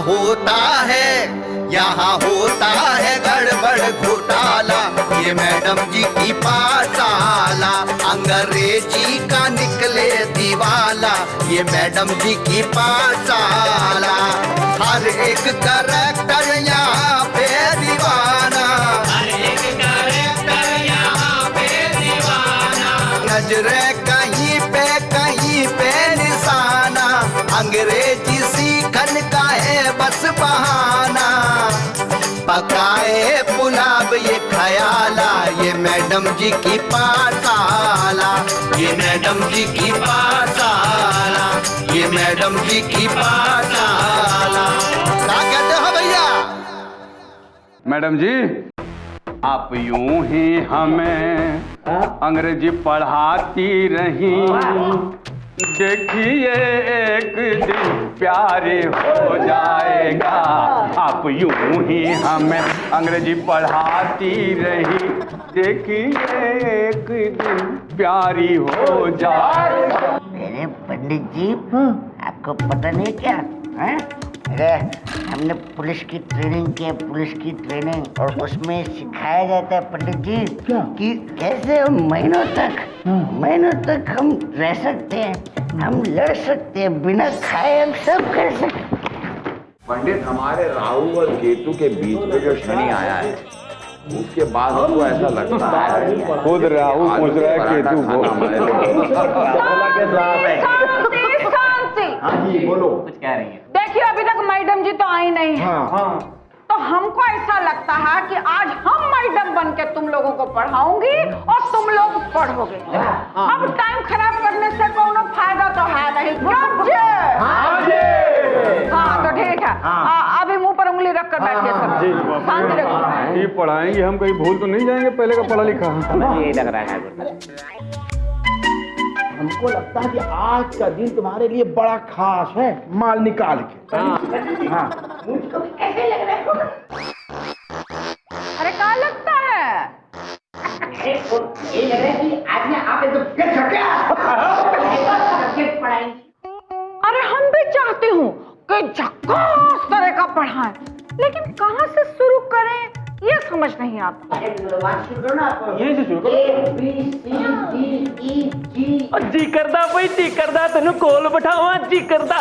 होता है, यहाँ होता है गड़बड़ घोटाला। ये मैडम जी की पाठशाला अंग्रेजी का निकले दीवाला। ये मैडम जी की पाठशाला हर एक करैक्टर यहाँ पे दीवाना, हर एक करैक्टर यहाँ पे दीवाना। नजरे कहीं पे निशाना, अंग्रेजी सीखन का है बस बहाना। पकाए पुलाव ये खयाला, ये मैडम जी की पाठशाला। ये मैडम जी की पाठशाला, ये मैडम जी की पाठशाला। क्या कहते हो भैया? मैडम जी, आप यूं ही हमें अंग्रेजी पढ़ाती रही, देखिए एक दिन प्यारे हो जाएगा। आप यूं ही हमें अंग्रेजी पढ़ाती रही, देखिए एक दिन प्यारी हो जाएगा। मेरे पंडित जी, आपको पता नहीं क्या है? अरे हमने पुलिस की ट्रेनिंग की है, पुलिस की ट्रेनिंग, और उसमें सिखाया जाता है पंडित जी कि कैसे महीनों तक हम रह सकते हैं, हम लड़ सकते हैं, बिना खाए हम सब कर सकते हैं। पंडित, हमारे राहु और केतु के बीच में जो शनि आया है, उसके बाद हमको ऐसा लगता है खुद राहु पूछ रहा है केतु को। हाँ जी, बोलो, कुछ कह रही है। देखिए, अभी तक मैडम जी तो आई नहीं है। तो हमको ऐसा लगता है कि आज हम मैडम बन के तुम लोगों को पढ़ाऊंगी और तुम लोग पढ़ोगे। अब टाइम खराब करने से कोनो फायदा तो है नहीं। हाँ तो ठीक है, अभी मुंह पर उंगली रख कर बैठिए सब, शांति रखिए। ये पढ़ाएंगे हम, कहीं भूल तो नहीं जाएंगे? पहले का पढ़ा लिखा ये लग रहा है। हमको लगता है कि आज का दिन तुम्हारे लिए बड़ा खास है, माल निकाल के। हाँ। मुझको कैसे लग रहा है? अरे क्या लगता है? ये लग रहा है कि आज ना आप एकदम फिर सब्जेक्ट पढ़ाएंगे। अरे हम भी चाहते हूँ कि झक्कास तरह का पढ़ाएं, लेकिन कहाँ से शुरू करें ये समझ नहीं आता। शुरू करो ना आप। ये से शुरू करो। A B C D E G। जी करदा भाई, जी करदा तेन कोल बिठावा, जी करदा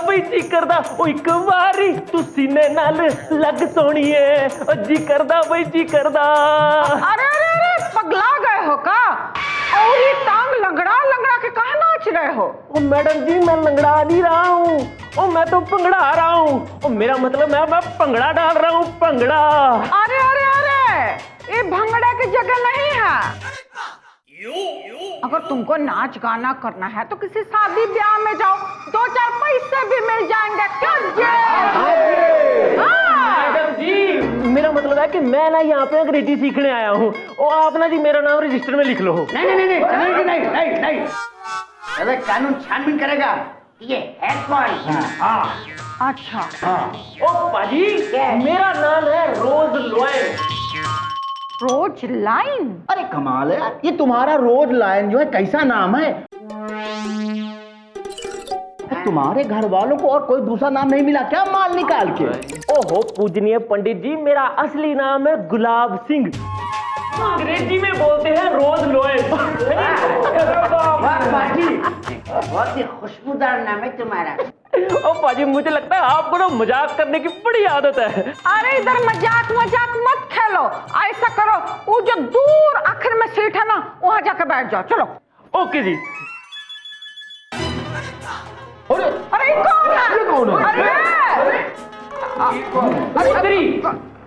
भाई, जी करदा ओ एक बारी तू सीने नाल लग सोणीए, ओ जी करदा भाई, जी करदा। अरे पगला गए हो का? और ये टांग लंगड़ा के कहाँ नाच रहे हो? ओ मैडम जी, मैं लंगड़ा नहीं रहा हूँ, ओ मैं तो पंगड़ा रहा हूँ। ओ मेरा मतलब है मैं पंगड़ा डाल रहा हूँ, पंगड़ा। अरे ये भंगड़े की जगह नहीं है। अगर तुमको नाच गाना करना है तो किसी शादी ब्याह में जाओ, 2-4 पैसे भी मिल जाएंगे। क्या मैडम जी, मेरा मतलब है कि मैं ना यहाँ पे अंग्रेजी सीखने आया हूँ, और आप ना जी मेरा नाम रजिस्टर में लिख लो। नहीं। अरे कानून छानबीन करेगा, ये है कौन? अच्छा। ओ पाजी, मेरा नाम है रोज लॉयन। रोज लाइन? अरे कमाल है, ये तुम्हारा रोज लाइन जो है कैसा नाम है? तुम्हारे घर वालों को और कोई दूसरा नाम नहीं मिला क्या माल निकाल के? ओहो पूजनीय पंडित जी, मेरा असली नाम है गुलाब सिंह, अंग्रेजी में बोलते हैं रोज लॉयन। बहुत ही खुशबूदार नाम है तुम्हारा। ओ पाजी, मुझे लगता है आपको ना मजाक करने की बड़ी आदत है। अरे इधर मजाक मत खेलो, ऐसा करो, वो जो दूर आखिर में सीट है ना, वहां जाकर बैठ जाओ। चलो। ओके जी। अरे कौन है? अरे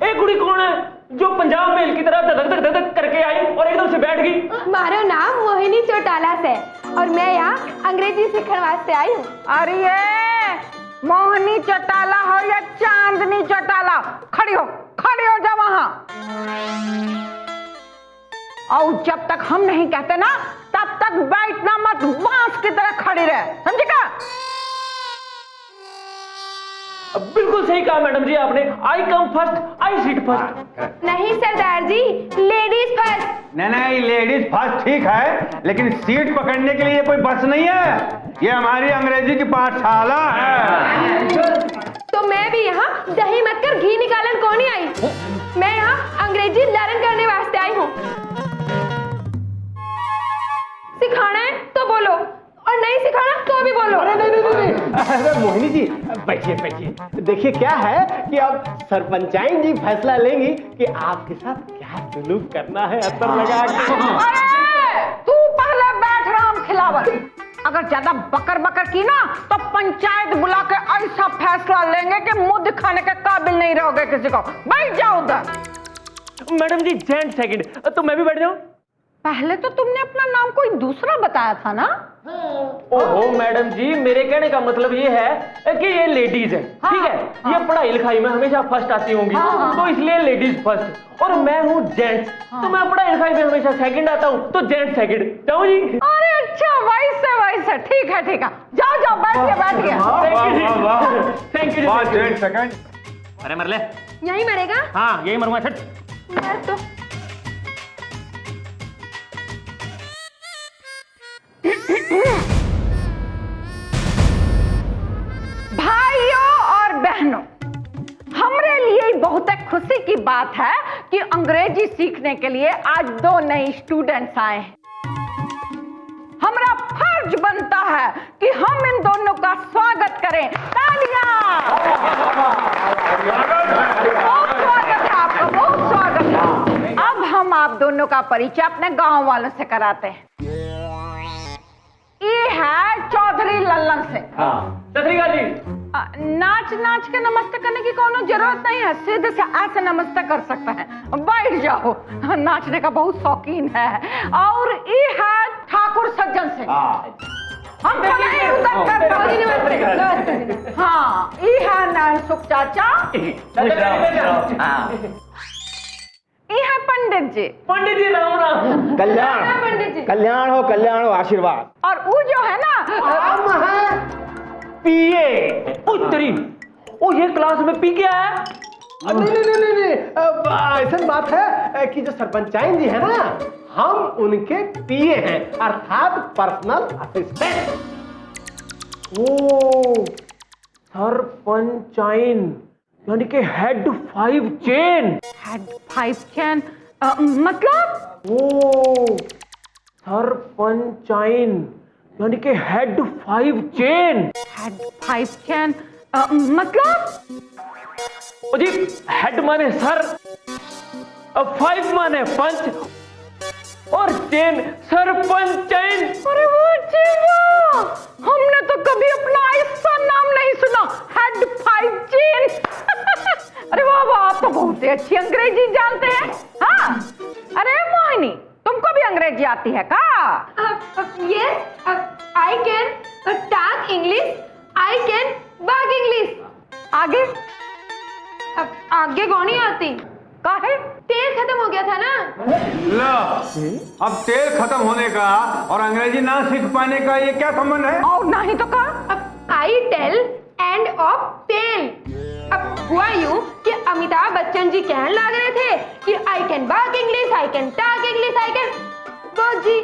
एक कुड़ी कौन है जो पंजाब मेल की तरह धधक करके आई और एकदम से बैठ गई? मारो नाम मोहिनी चौटाला से, और मैं यहाँ अंग्रेजी सीखने वास्ते आई हूँ। अरे मोहिनी चौटाला हो या चांदनी चौटाला, खड़ी हो जा वहां। और जब तक हम नहीं कहते ना, तब तक बैठना मत, बांस की तरह खड़ी रहे, समझे क्या? बिल्कुल सही कहा मैडम जी आपने, आई कम फर्स्ट, आई सीट फर्स्ट। नहीं सरदार जी, लेडीज फर्स्ट। नहीं, लेडीज फर्स्ट ठीक है, लेकिन सीट पकड़ने के लिए ये कोई बस नहीं है, ये हमारी अंग्रेजी की पाठशाला है। तो तो मैं भी यहाँ दही मत कर घी निकालन कौन ही आई। मैं यहाँ अंग्रेजी लर्न करने वास्ते आई हूँ। सिखाना है तो बोलो और नहीं सिखाना तो भी बोलो। अरे मोहिनी जी बैठिए बैठिए। देखिए क्या है कि अब सरपंचाइन जी फैसला लेंगी कि आपके साथ क्या सलूक करना है। असर लगा अरे तू पहले बैठ राम खिलावन। अगर ज्यादा बकर बकर की ना तो पंचायत बुला के ऐसा फैसला लेंगे कि मुंह दिखाने के काबिल नहीं रहोगे किसी को। बैठ जाओ उधर। मैडम जी जेंट सेकंड तो मैं भी बैठ जाऊं। पहले तो तुमने अपना नाम कोई दूसरा बताया था ना। ओहो मैडम जी मेरे कहने का मतलब ये है कि ये लेडीज है। हाँ, ठीक है ये पढ़ाई लिखाई में हमेशा फर्स्ट आती होंगी। तो इसलिए लेडीज फर्स्ट और मैं हूँ जेंट्स। तो मैं पढ़ाई लिखाई में हमेशा सेकंड आता हूँ तो जेंट्स सेकंड। जाओ जी। अरे अच्छा वैसे ठीक है जाओ जाओ बैठिए। थैंक यू जेंट सेकंड। अरे मर ले। यही मरेगा। हाँ यही मरूंगा। छट। यार तो भाइयों और बहनों, हमरे लिए बहुत खुशी की बात है कि अंग्रेजी सीखने के लिए आज 2 नए स्टूडेंट्स आए हैं। हमारा फर्ज बनता है कि हम इन दोनों का स्वागत करें। तालियां। बहुत स्वागत है आपका, बहुत स्वागत है। अब हम आप दोनों का परिचय अपने गांव वालों से कराते हैं। ये है चौधरी लल्लन से। सत श्री अकाल जी। नाच के नमस्ते करने की कोनो जरूरत नहीं है, सीधे से ऐसे नमस्ते कर सकते हैं। बैठ जाओ, नाचने का बहुत शौकीन है। और ये है ठाकुर सज्जन से। हम नहीं उधर कर नमस्ते। हाँ ये है नैनसुख चाचा। ये है पंडित जी। पंडित जी राम राम। कल्याण हो आशीर्वाद। और वो जो है ना हम हैं पीए उत्तरी। ओ ये क्लास में पी के आया। नहीं ऐसा बात है कि जो सरपंचाइन जी है ना हम उनके पीए हैं अर्थात पर्सनल असिस्टेंट। ओ सरपंचाइन यानी कि हेड 5 चेन। हेड 5 चेन मतलब? ओ सरपंचाइन यानी कि हेड 5 चेन। हेड 5 चेन मतलब? ओ जी हेड माने सर, 5 माने पंच और चेन सरपंचाइन। अरे वो जीवा, हमने तो कभी अपना ऐसा नाम नहीं सुना, हेड 5 चेन। अरे वाह वाह, आप तो बहुत ही अच्छी अंग्रेजी जानते हैं। हाँ अरे मोहिनी, तुमको भी अंग्रेजी आती है का? yes, I can talk English, I can walk English। आगे आगे कौन नहीं आती? का है? तेल खत्म हो गया था ना। लो, अब तेल खत्म होने का और अंग्रेजी ना सीख पाने का ये क्या संबंध है? और नहीं तो का? आई टेल एंड ऑफ तेल। अब हुआ यूं कि अमिताभ बच्चन जी कहने लग रहे थे कि I can walk English, I can talk English, I can. बस जी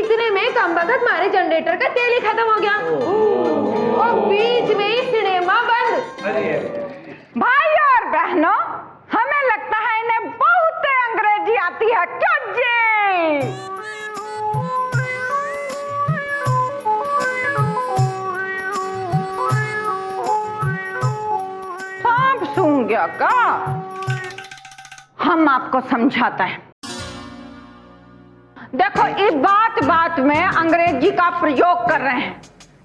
इतने में कम वक्त हमारे जनरेटर का तेल ही खत्म हो गया और बीच में ही सिनेमा बंद। भाई और बहनों, हमें लगता है इन्हें बहुत अंग्रेजी आती है क्यों जी? सांप सूंघ गया का? हम आपको समझाते हैं। देखो ये बात में अंग्रेजी का प्रयोग कर रहे हैं।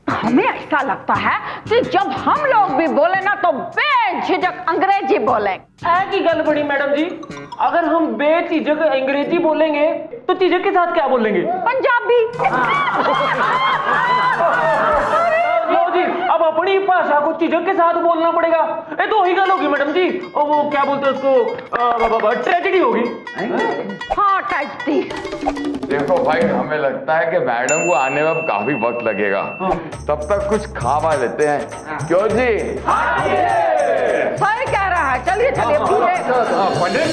हमें ऐसा लगता है कि जब हम लोग भी बोले ना तो बेझिझक अंग्रेजी बोले। ऐसी गल बड़ी मैडम जी, अगर हम बेझिझक अंग्रेजी बोलेंगे तो झिझक के साथ क्या बोलेंगे? पंजाबी। लो जी, अब अपनी भाषा को झिझक के साथ बोलना पड़ेगा। ये तो वही गल होगी मैडम जी, और वो क्या बोलते हैं उसको, ट्रेजेडी होगी। हाँ ट्रेजेडी। देखो भाई, हमें लगता है कि मैडम को आने में अब काफी वक्त लगेगा। तब तक कुछ खा लेते हैं, क्यों जी? सही कह रहा है। चलिए पंडित,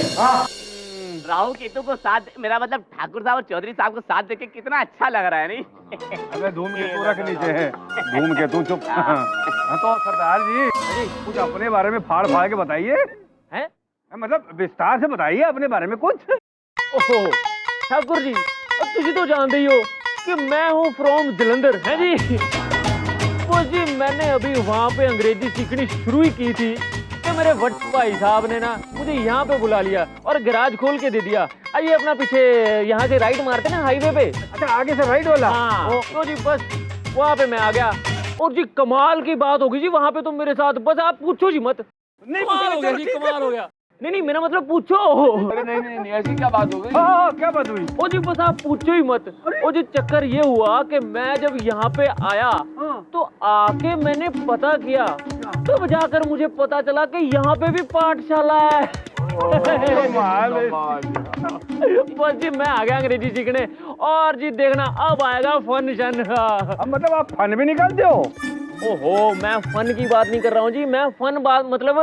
राहु केतु को साथ, मेरा मतलब ठाकुर साहब और चौधरी साहब को साथ देके कितना अच्छा लग रहा है नहीं? अबे धूमकेतु रख नीचे है, धूमकेतु चुप। हाँ तो सरदार जी कुछ अपने बारे में फाड़ फाड़ के बताइए, हैं? मतलब विस्तार से बताइए अपने बारे में कुछ। ओहो ठाकुर जी, अब तुझे तो जानते ही हो कि मैं हूँ फ्रॉम जलंधर, है जी। वो जी मैंने अभी वहाँ पे अंग्रेजी सीखनी शुरू ही की थी कि मेरे भट्ट भाई साहब ने ना मुझे यहाँ पे बुला लिया और गैराज खोल के दे दिया। आइए अपना पीछे यहाँ से राइट मारते ना हाईवे पे। अच्छा आगे से राइट वाला? हाँ तो जी बस वहाँ पे मैं आ गया और जी कमाल की बात होगी जी वहाँ पे तुम मेरे साथ, बस आप पूछो जी मत। नहीं कमाल हो गया जी, कमाल हो गया। नहीं मेरा मतलब पूछो। अरे नहीं ऐसी क्या बात हो गई? हाँ क्या बात हुई? ओ जी बस आप पूछो ही मत। ओ जी चक्कर ये हुआ कि मैं जब यहाँ पे आया तो आके मैंने पता किया, तब जाकर मुझे पता चला कि यहाँ पे भी पाठशाला है। बस जी मैं आ गया अंग्रेजी सीखने और जी देखना अब आएगा फन शन। अब मतलब आप फन भी निकालते हो? ओहो मैं फन की बात नहीं कर रहा हूँ जी, मैं फन बात मतलब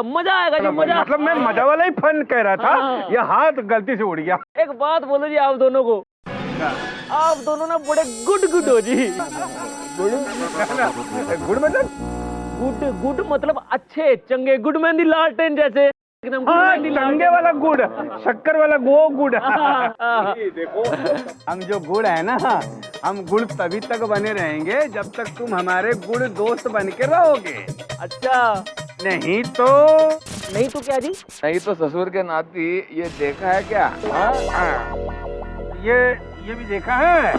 मजा आएगा जी, मजा। मतलब मैं मजा वाला ही फन कह रहा था। हाँ। ये हाथ गलती से उड़ गया। एक बात बोलो जी आप दोनों को, आप दोनों ना बड़े गुड हो जी। गुड मतलब? गुड मतलब अच्छे चंगे, गुड मेहंदी लालटेन जैसे एकदम। हाँ चंगे वाला गुड़, शक्कर वाला वो गुड़। देखो हम जो गुड़ है ना, हम गुड़ तभी तक बने रहेंगे जब तक तुम हमारे गुड़ दोस्त बन के रहोगे। अच्छा नहीं तो क्या जी? नहीं तो ससुर के नाती ये देखा है क्या? ये भी देखा है।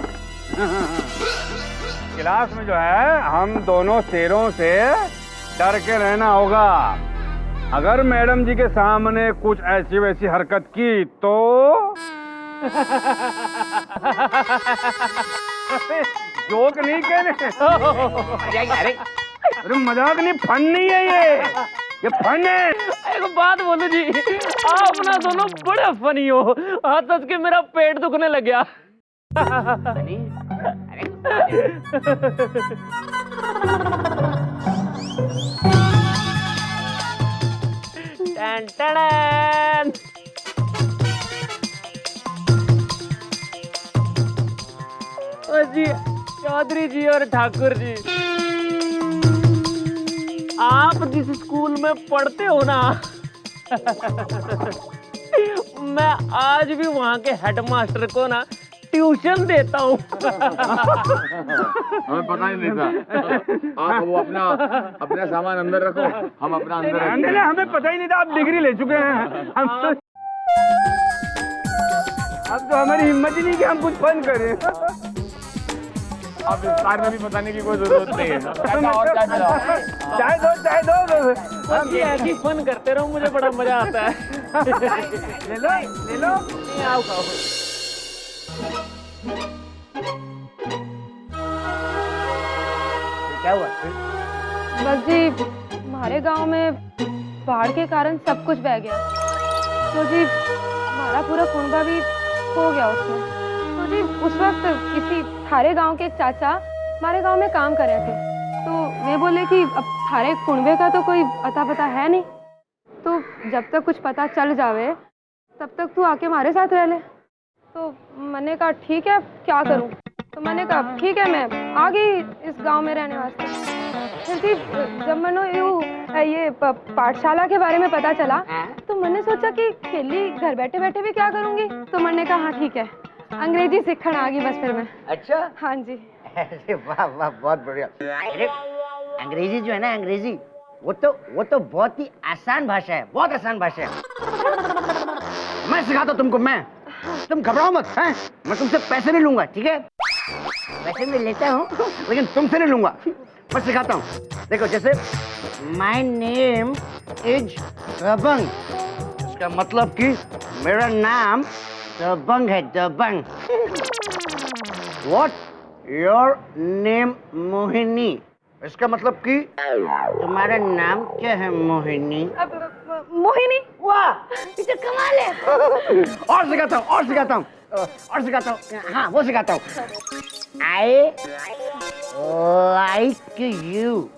क्लास में जो है हम दोनों शेरों से डर के रहना होगा। अगर मैडम जी के सामने कुछ ऐसी वैसी हरकत की तो जोक नहीं कहने। अरे मजाक नहीं, फन नहीं है ये फन है। एक बात बोलो जी, आप ना दोनों बड़े फनी हो, हाथ हंस के मेरा पेट दुखने लग गया। टन टन। जी चौधरी जी और ठाकुर जी, आप जिस स्कूल में पढ़ते हो ना, मैं आज भी वहाँ के हेडमास्टर को ना ट्यूशन देता हूँ। हमें पता ही नहीं था। आप वो अपना सामान अंदर रखो, हम अपना अंदर रखेंगे। नहीं हमें पता ही नहीं था आप डिग्री ले चुके हैं। हम तो अब तो हमारी हिम्मत ही नहीं कि हम कुछ फन करें। अब विस्तार में भी बताने की कोई जरूरत नहीं है। और चाय दो। बस ये ऐसी फन करते रहो, मुझे बड़ा मजा आता है। ले लो। आओ खाओ। क्या हुआ? बस जी हमारे गांव में बाढ़ के कारण सब कुछ बह गया, तो जी हमारा पूरा कुनबा भी खो गया उसमें। तो जी उस वक्त किसी थारे गांव के एक चाचा हमारे गांव में काम कर रहे थे, तो वे बोले कि अब थारे कुनबे का तो कोई अता पता है नहीं, तो जब तक कुछ पता चल जावे तब तक तू आके हमारे साथ रह ले। तो मैंने कहा ठीक है, क्या करूं? तो मैंने कहा ठीक है, मैं आ गई इस गांव में रहने वास्ते। फिर जी जब मैंने ये पाठशाला के बारे में पता चला तो मैंने सोचा कि खेली घर बैठे बैठे भी क्या करूंगी, तो मैंने कहा हाँ ठीक है, अंग्रेजी सीखने आ गई बस फिर मैं। अच्छा हाँ जी। अरे वाह बहुत बढ़िया। अरे अंग्रेजी जो है ना, अंग्रेजी वो तो बहुत ही आसान भाषा है, बहुत आसान भाषा है। मैं सिखाता हूँ तुमको, तुम घबराओ मत, हैं? मैं तुमसे पैसे नहीं लूंगा, ठीक है? पैसे मैं लेता हूँ लेकिन तुमसे नहीं लूंगा। मैं सिखाता हूँ, देखो जैसे माय नेम इज दबंग, इसका मतलब कि मेरा नाम दबंग है, दबंग। व्हाट योर नेम मोहिनी, इसका मतलब कि तुम्हारा नाम क्या है मोहिनी? मोहिनी। वाह ये कमाल है। और सिखाता हूँ हाँ वो सिखाता हूँ। आई लाइक यू,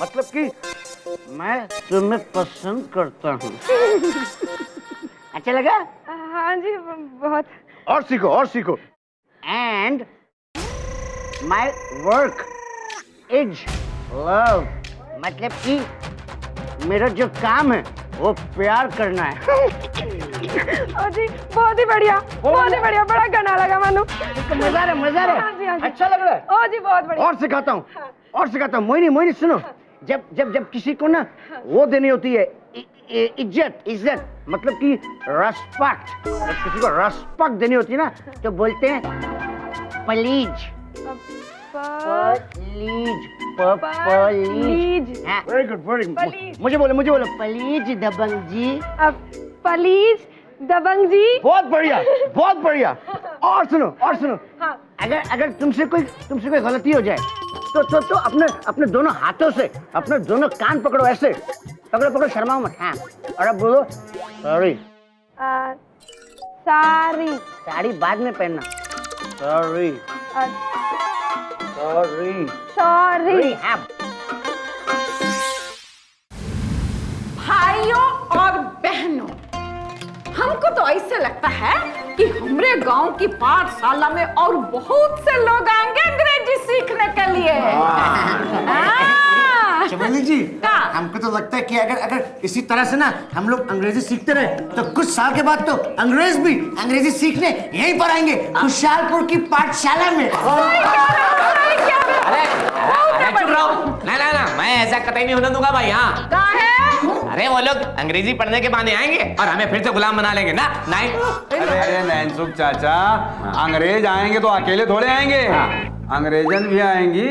मतलब कि मैं तुम्हें पसंद करता हूँ। अच्छा लगा? हाँ जी बहुत। और सीखो और सीखो। And my work is love, मतलब कि मेरा जो काम है वो प्यार करना है। ओ जी बहुत ही बढ़िया, बड़ा गाना लगा मानो। मजा आ रहा हाँ जी, हाँ है? जी। अच्छा लग रहा है? ओ जी बहुत बढ़िया। और सिखाता हूँ मोहिनी सुनो, जब किसी को ना वो देनी होती है इज्जत मतलब कि रेस्पेक्ट, जब किसी को रेस्पेक्ट देनी होती है ना तो बोलते हैं प्लीज। Very good. मुझे बोलो प्लीज दबंग जी। प्लीज दबंग जी। बहुत बढ़िया। और सुनो हाँ। अगर तुमसे कोई गलती हो जाए तो अपने दोनों हाथों से अपने दोनों कान पकड़ो, ऐसे पकड़ो, शर्माओ मत। हाँ, और अब बोलो सॉरी। साड़ी बाद में पहनना। सॉरी। भाइयों और बहनों, हमको तो ऐसे लगता है कि हमारे गांव की पाठशाला में और बहुत से लोग आएंगे अंग्रेजी सीखने के लिए। चमेली जी, क्या? हमको तो लगता है कि अगर इसी तरह से ना हम लोग अंग्रेजी सीखते रहे तो कुछ साल के बाद तो अंग्रेज भी अंग्रेजी सीखने यहीं पर आएंगे, खुशहालपुर की पाठशाला में। अरे चुप रहो। ना मैं ऐसा कतई नहीं होने दूंगा भाई। हाँ अरे वो लोग अंग्रेजी पढ़ने के बहाने आएंगे और हमें फिर से गुलाम बना लेंगे ना। नहीं अरे नैनसुख चाचा, अंग्रेज आएंगे तो अकेले थोड़े आएंगे, अंग्रेजन भी आएंगी।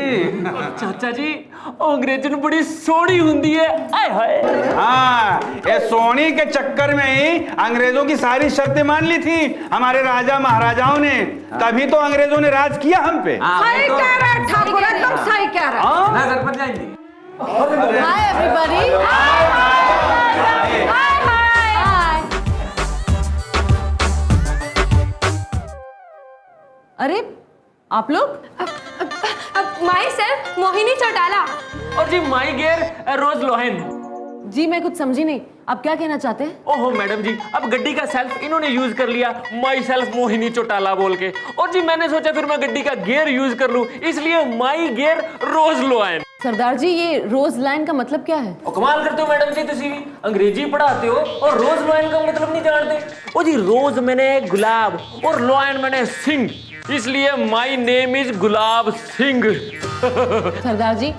चाचा जी अंग्रेजन बड़ी सोनी हुंदी है। आय हाय। हाँ, ये सोनी के चक्कर में ही अंग्रेजों की सारी शर्तें मान ली थी हमारे राजा महाराजाओं ने, तभी तो अंग्रेजों ने राज किया हम पे। सही कह रहा है ठाकुर, एकदम सही कह रहा है। ना सरपंच जाएंगे। Hi everybody. हाय। अरे आप लोग? Myself Mohini Chautala. और जी माई गेर रोज लोहेन। जी मैं कुछ समझी नहीं, आप क्या कहना चाहते हैं? ओहो मैडम जी, अब गड्डी का सेल्फ इन्होंने यूज कर लिया माई सेल्फ मोहिनी चौटाला बोल के, और जी मैंने सोचा फिर मैं गड्डी का गियर यूज कर लूं, इसलिए माई गियर रोज लोएन। सरदार जी ये रोज लाइन का मतलब क्या है? और कमाल करते हो मैडम जी, तुसी भी अंग्रेजी पढ़ाते हो और रोज लोएन का मतलब नहीं जानते। ओ जी रोज मैंने गुलाब और लोएन मैंने सिंह, इसलिए my name is Gulab Singh. सरदार जी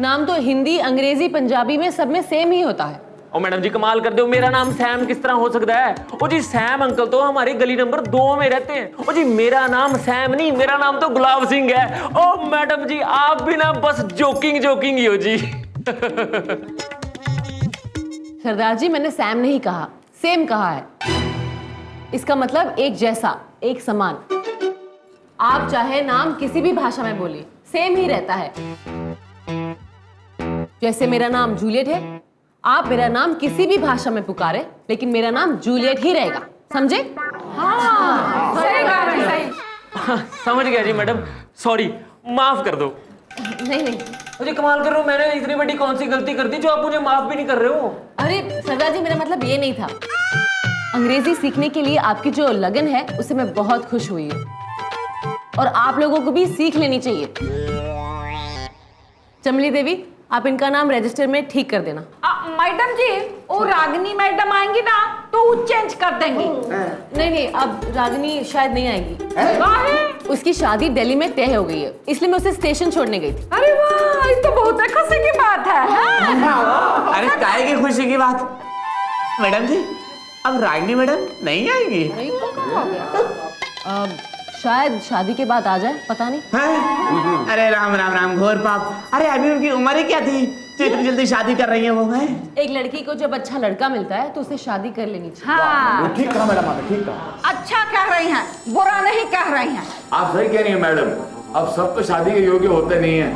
नाम तो हिंदी, अंग्रेजी, पंजाबी में सब में सेम ही होता है। ओ मैडम जी कमाल करते हो, मेरा नाम सैम किस तरह हो सकता है? ओ जी सैम अंकल तो हमारी गली नंबर 2 में रहते हैं। ओ जी मेरा नाम सैम नहीं, मेरा नाम तो गुलाब सिंह है। ओ मैडम जी आप भी ना बस जोकिंग ही हो जी। सरदार जी मैंने सैम नहीं कहा, सेम कहा है। इसका मतलब एक जैसा, एक समान। आप चाहे नाम किसी भी भाषा में बोलिए सेम ही रहता है। जैसे मेरा नाम जूलियट है, आप मेरा नाम किसी भी भाषा में पुकारे लेकिन मेरा नाम जूलियट ही रहेगा, समझे? हाँ सही कह रहे हैं, सही। समझ गया जी मैडम, सॉरी माफ कर दो। नहीं मुझे कमाल कर रहे हो, मैंने इतनी बड़ी कौन सी गलती कर दी जो आप मुझे माफ भी नहीं कर रहे हो? अरे सरदार जी मेरा मतलब ये नहीं था। अंग्रेजी सीखने के लिए आपकी जो लगन है उससे मैं बहुत खुश हुई हूँ और आप लोगों को भी सीख लेनी चाहिए। चमली देवी आप इनका नाम रजिस्टर में ठीक कर देना। मैडम जी वो रागिनी मैडम आएंगी ना तो वो चेंज कर देंगी। नहीं अब रागिनी शायद नहीं आएगी। उसकी शादी दिल्ली में तय हो गई है, इसलिए मैं उसे स्टेशन छोड़ने गई थी। अरे वाह ये तो बहुत खुशी की बात है। अरे काहे की खुशी की बात मैडम जी, अब रागिनी मैडम नहीं आएगी? शायद शादी के बाद आ जाए, पता नहीं। अरे राम घोर पाप। अरे अभी उनकी उम्र ही क्या थी जो इतनी जल्दी शादी कर रही है वो? है एक लड़की को जब अच्छा लड़का मिलता है तो उसे शादी कर लेनी चाहिए। हाँ ठीक कहा मैडम आपने, ठीक कहा। अच्छा कह रही हैं, बुरा नहीं कह रही हैं। आप सही कह रही हैं मैडम, अब सब तो शादी के योग्य होते नहीं है।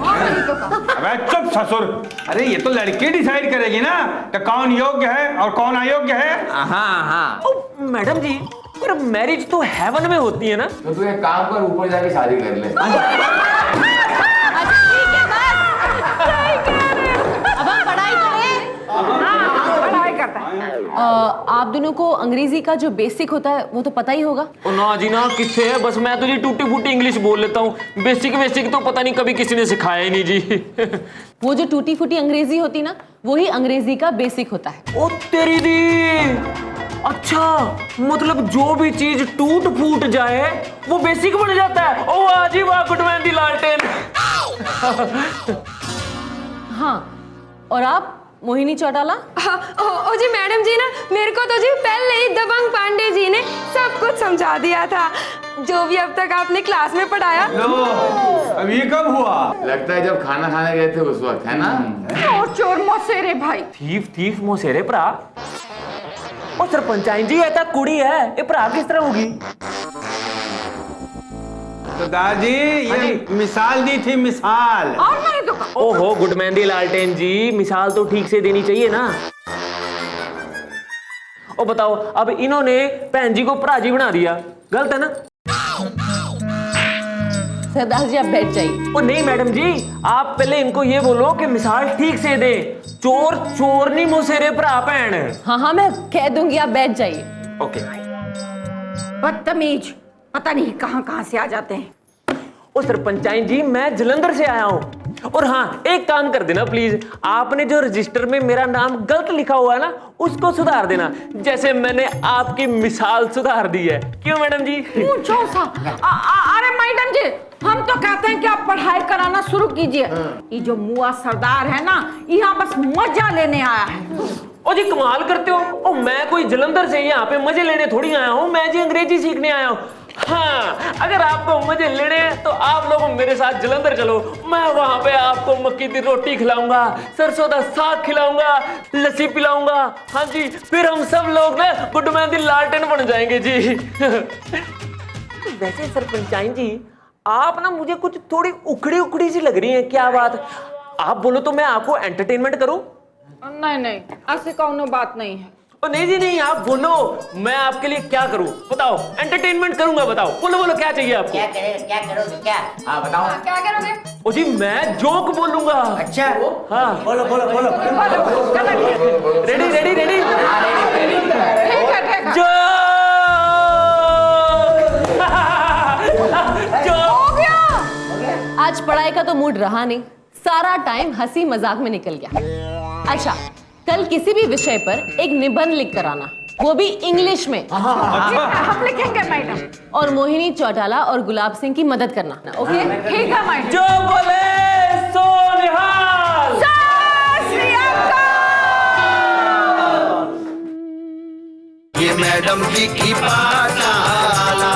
अबे चुप ससुर, अरे ये तो लड़की डिसाइड करेगी ना कि कौन योग्य है और कौन अयोग्य है। हाँ मैडम जी पर मैरिज तो हेवन में होती है ना। तो तू एक काम कर, ऊपर जाके शादी कर ले। अब हम पढ़ाई करें। हाँ पढ़ाई करते हैं। आप दोनों को अंग्रेजी का जो बेसिक होता है वो तो पता ही होगा। ओ ना जी ना, किससे है, बस मैं तो जी टूटी फूटी इंग्लिश बोल लेता हूँ। बेसिक तो पता नहीं कभी किसी ने सिखाया ही नहीं जी। वो जो टूटी फूटी अंग्रेजी होती ना, वही अंग्रेजी का बेसिक होता है। ओ तेरी दी, अच्छा मतलब जो भी चीज टूट फूट जाए वो बेसिक बन जाता है। ओ वाह जी वाह, गुडमैन दी लालटेन। हाँ, और आप मोहिनी चौटाला? ओ जी मैडम जी ना, मेरे को तो जी पहले ही दबंग पांडे जी ने सब कुछ समझा दिया था, जो भी अब तक आपने क्लास में पढ़ाया। अब ये कब हुआ? लगता है जब खाना खाने गए थे उस वक्त, है ना? चोर चोर मौसेरे भाई। थीफ मोसेरे भरा। ओ सरपंचाइन जी, ऐसा कुड़ी है, ये भरा किस तरह होगी? तो दादी ये मिसाल दी थी, मिसाल। और नहीं तो का। ओहो गुडमैन दी लालटेन जी, मिसाल तो ठीक से देनी चाहिए ना। ओ बताओ, अब इन्होंने भैन जी को भराजी बना दिया, गलत है ना? सरदार जी आप बैठ जाइए। ओ नहीं मैडम जी, आप पहले इनको ये बोलो कि मिसाल ठीक से दे। चोर चोर नहीं मुसेरे भरा भैन। हाँ मैं कह दूंगी, आप बैठ जाइए। ओके। बदतमीज, पता नहीं कहाँ से आ जाते हैं। ओ सरपंचाइन जी, मैं जलंधर से आया हूँ। और हाँ, एक काम कर देना प्लीज, आपने जो रजिस्टर में मेरा नाम गलत लिखा हुआ है ना, उसको सुधार देना, जैसे मैंने आपकी मिसाल सुधार दी है। क्यों मैडम जी? पूछो सा। अरे मैडम जी, हम तो कहते हैं कि आप पढ़ाई कराना शुरू कीजिए। ये जो मुआ सरदार है ना, यहाँ बस मजा लेने आया है। ओ जी कमाल करते हो। ओ मैं कोई जलंधर से यहाँ पे मजे लेने थोड़ी आया हूँ, मैं जी अंग्रेजी सीखने आया हूँ। हाँ, अगर आपको मजे लेने हैं तो आप लोग मेरे साथ जलंधर चलो, मैं वहां पे आपको मक्की की रोटी खिलाऊंगा, सरसों का साग खिलाऊंगा, लस्सी पिलाऊंगा। हाँ जी, फिर हम सब लोग ना गुडमैन दी लालटेन बन जाएंगे जी। वैसे सरपंचाइन जी, आप ना मुझे कुछ थोड़ी उखड़ी सी लग रही है, क्या बात? आप बोलो तो मैं आपको एंटरटेनमेंट करूं? नहीं, ऐसी कौनो बात नहीं है। ओ नहीं जी नहीं, आप बोलो, मैं आपके लिए क्या करूं बताओ? एंटरटेनमेंट करूंगा, बताओ, बोलो क्या चाहिए आपको? क्या करोगे क्या? हाँ बताओ। क्या करोगे? ओ जी मैं जोक बोलूंगा। अच्छा हाँ बोलो। रेडी ठीक है। आज पढ़ाई का तो मूड रहा नहीं, सारा टाइम हंसी मजाक में निकल गया। अच्छा, कल किसी भी विषय पर एक निबंध लिख कर आना, वो भी इंग्लिश में। हम लिखेंगे मैडम। और मोहिनी चौटाला और गुलाब सिंह की मदद करना, ओके? ठीक है मैडम। जो बोले सो निहाल। ये मैडम जी की पाठशाला।